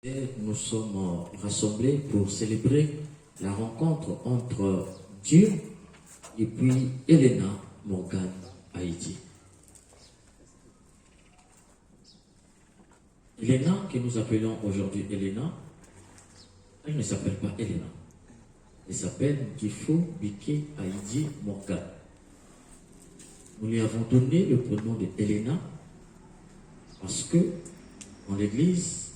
Et nous sommes rassemblés pour célébrer la rencontre entre Dieu et puis Elena Morgan Haïti. Elena, que nous appelons aujourd'hui Elena, elle ne s'appelle pas Elena. Elle s'appelle Gifo Bike Haïti Morgan. Nous lui avons donné le prénom de Elena parce que dans l'église,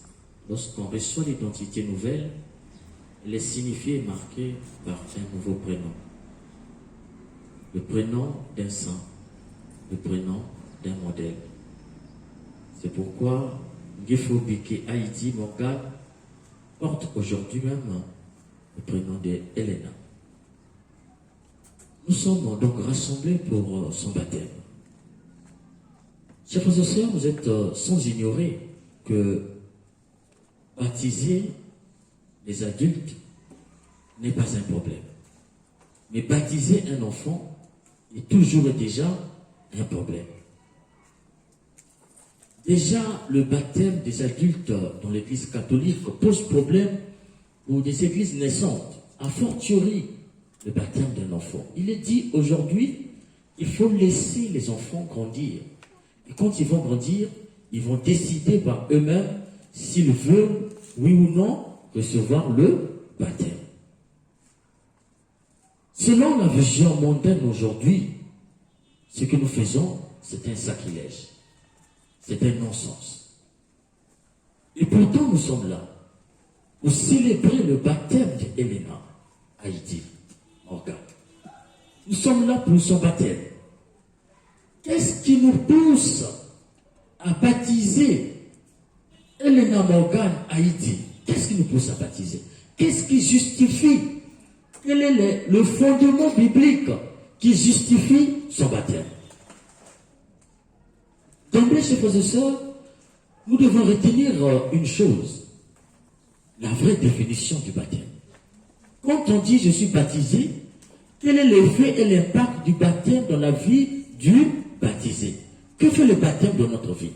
lorsqu'on reçoit l'identité nouvelle, elle est signifiée et marquée par un nouveau prénom. Le prénom d'un saint, le prénom d'un modèle. C'est pourquoi Gifo Bike Haïti Morgan porte aujourd'hui même le prénom d'Elena. Nous sommes donc rassemblés pour son baptême. Chers frères et sœurs, vous êtes sans ignorer que baptiser les adultes n'est pas un problème. Mais baptiser un enfant est toujours et déjà un problème. Déjà, le baptême des adultes dans l'église catholique pose problème pour des églises naissantes, a fortiori le baptême d'un enfant. Il est dit aujourd'hui, il faut laisser les enfants grandir. Et quand ils vont grandir, ils vont décider par eux-mêmes s'ils veulent, oui ou non, recevoir le baptême. Selon la vision mondaine aujourd'hui, ce que nous faisons, c'est un sacrilège. C'est un non-sens. Et pourtant, nous sommes là pour célébrer le baptême d'Elena Haïti Morgan. Nous sommes là pour son baptême. Qu'est-ce qui nous pousse à baptiser Elena Morgan Haïti? Qu'est-ce qui nous pousse à baptiser? Qu'est-ce qui justifie? Quel est le fondement biblique qui justifie son baptême? D'emblée, chers frères et sœurs, nous devons retenir une chose, la vraie définition du baptême. Quand on dit « je suis baptisé », quel est l'effet et l'impact du baptême dans la vie du baptisé? Que fait le baptême dans notre vie?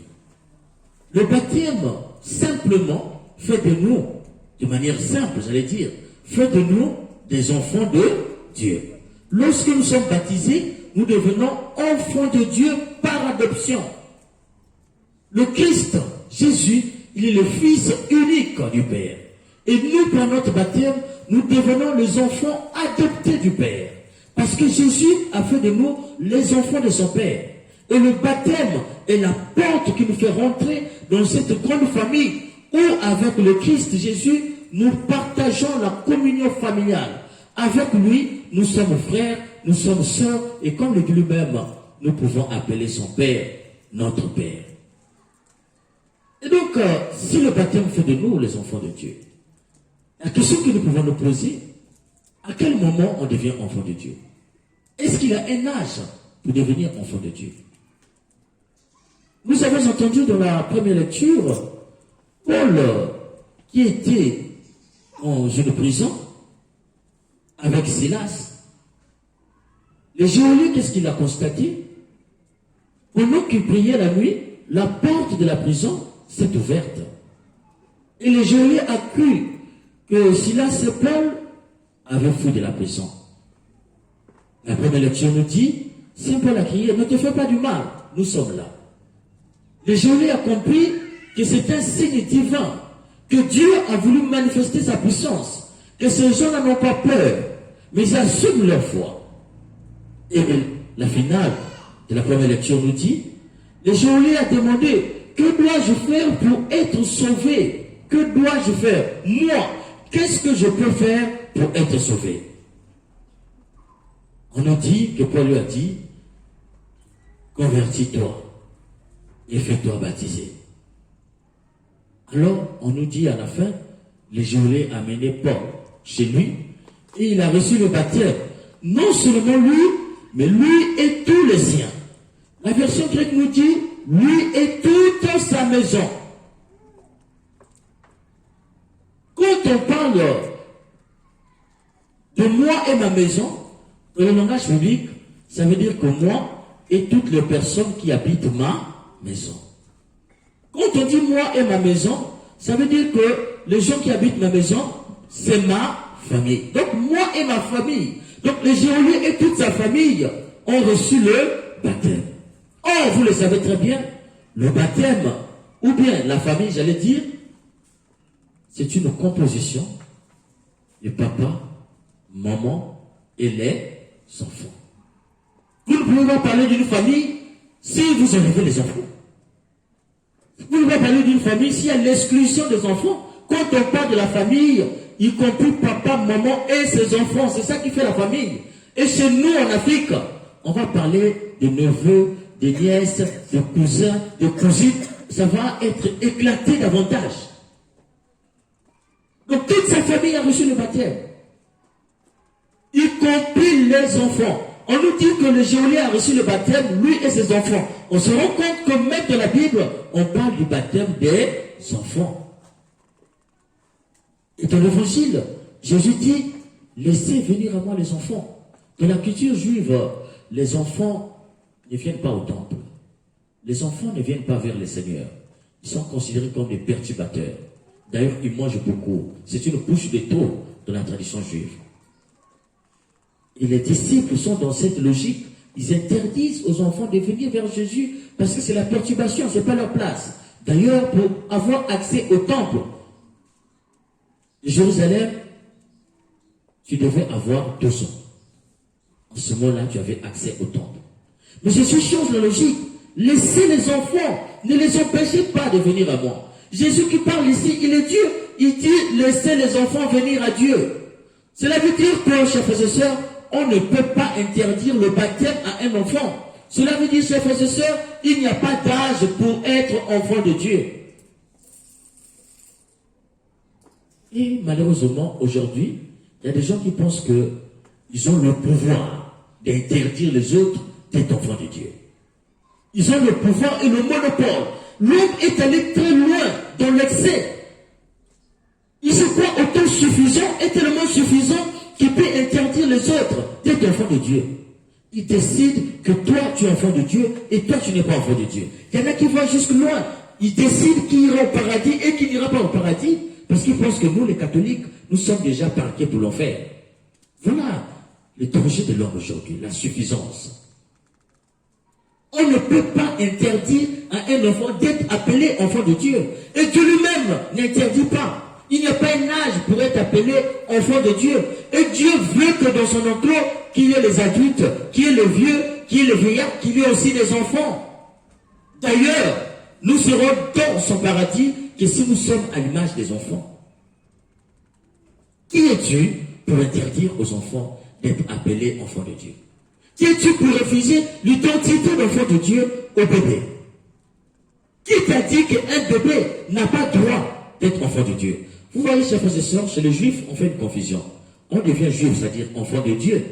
Le baptême, simplement, fait de nous, de manière simple, j'allais dire, fait de nous des enfants de Dieu. Lorsque nous sommes baptisés, nous devenons enfants de Dieu par adoption. Le Christ, Jésus, il est le Fils unique du Père. Et nous, par notre baptême, nous devenons les enfants adoptés du Père. Parce que Jésus a fait de nous les enfants de son Père. Et le baptême est la porte qui nous fait rentrer dans cette grande famille où, avec le Christ Jésus, nous partageons la communion familiale. Avec lui, nous sommes frères, nous sommes sœurs, et comme le dit lui-même, nous pouvons appeler son Père, notre Père. Et donc, si le baptême fait de nous les enfants de Dieu, la question que nous pouvons nous poser, à quel moment on devient enfant de Dieu? Est-ce qu'il y a un âge pour devenir enfant de Dieu? Nous avons entendu dans la première lecture, Paul, qui était dans une prison, avec Silas. Le geôlier, qu'est-ce qu'il a constaté? Pendant qu'il priait la nuit, la porte de la prison s'est ouverte. Et le geôlier a cru que Silas et Paul avaient fui de la prison. La première lecture nous dit, Saint Paul a crié, ne te fais pas du mal, nous sommes là. Le geôlier a compris que c'est un signe divin, que Dieu a voulu manifester sa puissance, que ces gens n'ont pas peur, mais ils assument leur foi. Et la finale de la première lecture nous dit, le geôlier a demandé, que dois-je faire pour être sauvé? Que dois-je faire? Moi, qu'est-ce que je peux faire pour être sauvé? On nous dit que Paul lui a dit, convertis-toi et fais-toi baptiser. Alors, on nous dit à la fin, le geôlier a mené Paul chez lui et il a reçu le baptême. Non seulement lui, mais lui et tous les siens. La version grecque nous dit, lui et toute sa maison. Quand on parle de moi et ma maison, dans le langage biblique, ça veut dire que moi et toutes les personnes qui habitent ma maison. Quand on dit moi et ma maison, ça veut dire que les gens qui habitent ma maison, c'est ma famille. Donc moi et ma famille. Donc le geôlier et toute sa famille ont reçu le baptême. Or, vous le savez très bien, le baptême, ou bien la famille, j'allais dire, c'est une composition de papa, maman et les enfants. Vous ne pouvez pas parler d'une famille si vous enlevez les enfants. Vous ne pouvez pas parler d'une famille s'il y a l'exclusion des enfants. Quand on parle de la famille, y compris papa, maman et ses enfants, c'est ça qui fait la famille. Et chez nous en Afrique, on va parler des neveux, des nièces, des cousins, des cousines. Ça va être éclaté davantage. Donc toute sa famille a reçu le baptême, y compris les enfants. On nous dit que le geôlier a reçu le baptême, lui et ses enfants. On se rend compte que même dans la Bible, on parle du baptême des enfants. Et dans l'évangile, Jésus dit, laissez venir à moi les enfants. Dans la culture juive, les enfants ne viennent pas au temple. Les enfants ne viennent pas vers le Seigneur. Ils sont considérés comme des perturbateurs. D'ailleurs, ils mangent beaucoup. C'est une bouche de taureau dans la tradition juive. Et les disciples sont dans cette logique. Ils interdisent aux enfants de venir vers Jésus parce que c'est la perturbation, ce n'est pas leur place. D'ailleurs, pour avoir accès au temple de Jérusalem, tu devais avoir 2 ans. En ce moment-là, tu avais accès au temple. Mais Jésus change la logique. Laissez les enfants, ne les empêchez pas de venir à moi. Jésus qui parle ici, il est Dieu. Il dit, laissez les enfants venir à Dieu. Cela veut dire que, chers frères et sœurs, on ne peut pas interdire le baptême à un enfant. Cela veut dire, chers frères et sœurs, il n'y a pas d'âge pour être enfant de Dieu. Et malheureusement, aujourd'hui, il y a des gens qui pensent qu'ils ont le pouvoir d'interdire les autres d'être enfants de Dieu. Ils ont le pouvoir et le monopole. L'homme est allé très loin dans l'excès. Il se croit autosuffisant et tellement suffisant qu'il peut interdire les autres d'être enfants de Dieu. Il décide que toi, tu es enfant de Dieu et toi, tu n'es pas enfant de Dieu. Il y en a qui vont jusque loin. Ils décident qui ira au paradis et qui n'ira pas au paradis parce qu'ils pensent que nous, les catholiques, nous sommes déjà parqués pour l'enfer. Voilà le danger de l'homme aujourd'hui, la suffisance. On ne peut pas interdire à un enfant d'être appelé enfant de Dieu. Et Dieu lui-même n'interdit pas. Il n'y a pas un âge pour être appelé enfant de Dieu. Et Dieu veut que dans son enclos, qu'il y ait les adultes, qu'il y ait les vieux, qu'il y ait les vieillards, qu'il y ait aussi les enfants. D'ailleurs, nous serons dans son paradis que si nous sommes à l'image des enfants. Qui es-tu pour interdire aux enfants d'être appelés enfants de Dieu? Qui es-tu pour refuser l'identité d'enfant de Dieu au bébé? Qui t'a dit qu'un bébé n'a pas droit d'être enfant de Dieu? Vous voyez, chers frères et sœurs, chez les Juifs, on fait une confusion. On devient juif, c'est-à-dire enfant de Dieu,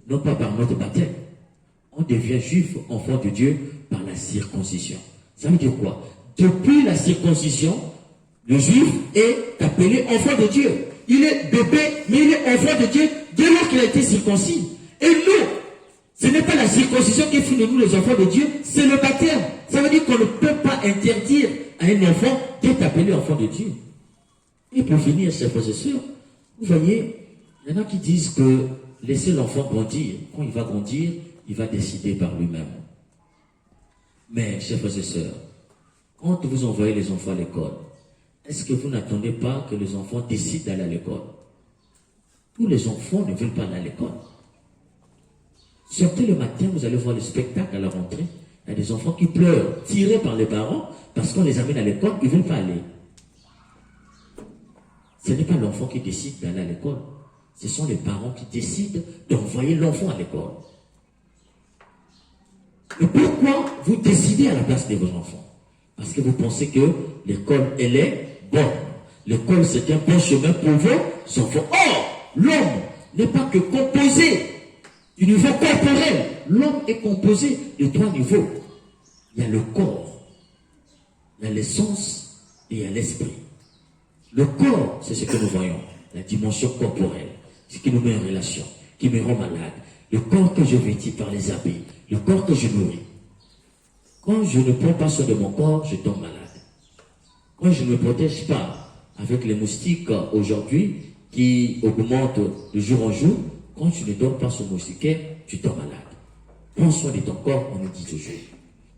non pas par notre baptême. On devient juif, enfant de Dieu, par la circoncision. Ça veut dire quoi? Depuis la circoncision, le juif est appelé enfant de Dieu. Il est bébé, mais il est enfant de Dieu dès lors qu'il a été circoncis. Et nous, ce n'est pas la circoncision qui fait de nous les enfants de Dieu, c'est le baptême. Ça veut dire qu'on ne peut pas interdire à un enfant d'être appelé enfant de Dieu. Et pour finir, chers frères et sœurs, vous voyez, il y en a qui disent que laissez l'enfant grandir. Quand il va grandir, il va décider par lui-même. Mais, chers frères et sœurs, quand vous envoyez les enfants à l'école, est-ce que vous n'attendez pas que les enfants décident d'aller à l'école? Tous les enfants ne veulent pas aller à l'école. Sortez le matin, vous allez voir le spectacle à la rentrée. Il y a des enfants qui pleurent, tirés par les parents, parce qu'on les amène à l'école, ils ne veulent pas aller. Ce n'est pas l'enfant qui décide d'aller à l'école. Ce sont les parents qui décident d'envoyer l'enfant à l'école. Et pourquoi vous décidez à la place de vos enfants? Parce que vous pensez que l'école, elle est bonne. L'école, c'est un bon chemin pour vos enfants. Or, l'homme n'est pas que composé du niveau corporel. L'homme est composé de 3 niveaux. Il y a le corps, il y a l'essence et il y a l'esprit. Le corps, c'est ce que nous voyons, la dimension corporelle, ce qui nous met en relation, qui me rend malade. Le corps que je vêtis par les habits, le corps que je nourris. Quand je ne prends pas soin de mon corps, je tombe malade. Quand je ne me protège pas avec les moustiques aujourd'hui qui augmentent de jour en jour. Quand tu ne dors pas sur moustiquaire, tu tombes malade. Prends soin de ton corps, on nous dit toujours.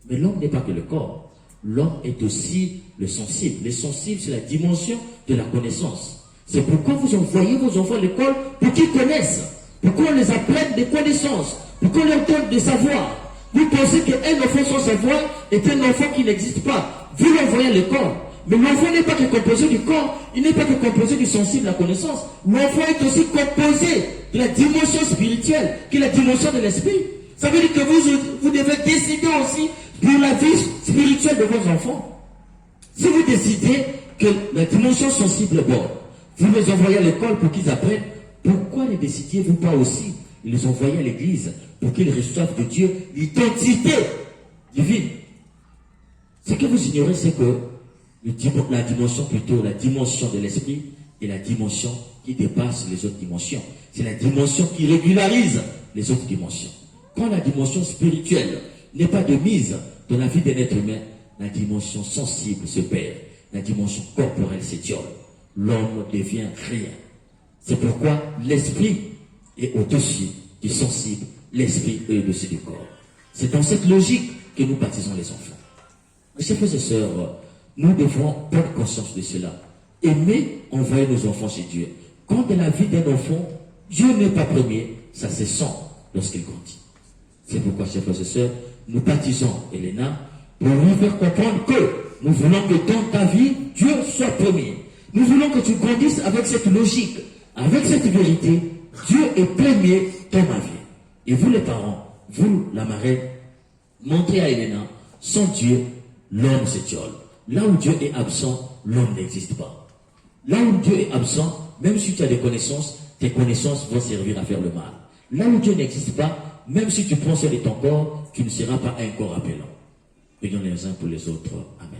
Mais l'homme n'est pas que le corps. L'homme est aussi le sensible. Le sensible, c'est la dimension de la connaissance. C'est pourquoi vous envoyez vos enfants à l'école pour qu'ils connaissent. Pour qu'on les apprenne des connaissances. Pour qu'on leur donne des savoirs. Vous pensez qu'un enfant sans savoir est un enfant qui n'existe pas. Vous l'envoyez à l'école. Mais l'enfant n'est pas que composé du corps, il n'est pas que composé du sensible, de la connaissance. L'enfant est aussi composé de la dimension spirituelle, qui est la dimension de l'esprit. Ça veut dire que vous devez décider aussi pour la vie spirituelle de vos enfants. Si vous décidez que la dimension sensible est bonne, vous les envoyez à l'école pour qu'ils apprennent, pourquoi ne décidiez-vous pas aussi de les envoyer à l'église pour qu'ils reçoivent de Dieu l'identité divine? Ce que vous ignorez, c'est que la dimension de l'esprit est la dimension qui dépasse les autres dimensions. C'est la dimension qui régularise les autres dimensions. Quand la dimension spirituelle n'est pas de mise dans la vie d'un être humain, la dimension sensible se perd. La dimension corporelle s'étiole. L'homme devient rien. C'est pourquoi l'esprit est au-dessus du sensible. L'esprit est au-dessus du corps. C'est dans cette logique que nous baptisons les enfants. Mes chers frères et sœurs, nous devons prendre conscience de cela. Aimer envoyer nos enfants chez Dieu. Quand dans la vie d'un enfant, Dieu n'est pas premier, ça se sent lorsqu'il grandit. C'est pourquoi, chers frères et sœurs, nous baptisons Elena pour lui faire comprendre que nous voulons que dans ta vie, Dieu soit premier. Nous voulons que tu grandisses avec cette logique, avec cette vérité. Dieu est premier dans ma vie. Et vous les parents, vous la marraine, montrez à Elena, sans Dieu, l'homme s'étiole. Là où Dieu est absent, l'homme n'existe pas. Là où Dieu est absent, même si tu as des connaissances, tes connaissances vont servir à faire le mal. Là où Dieu n'existe pas, même si tu prends soin de ton corps, tu ne seras pas un corps appelant. Prions les uns pour les autres. Amen.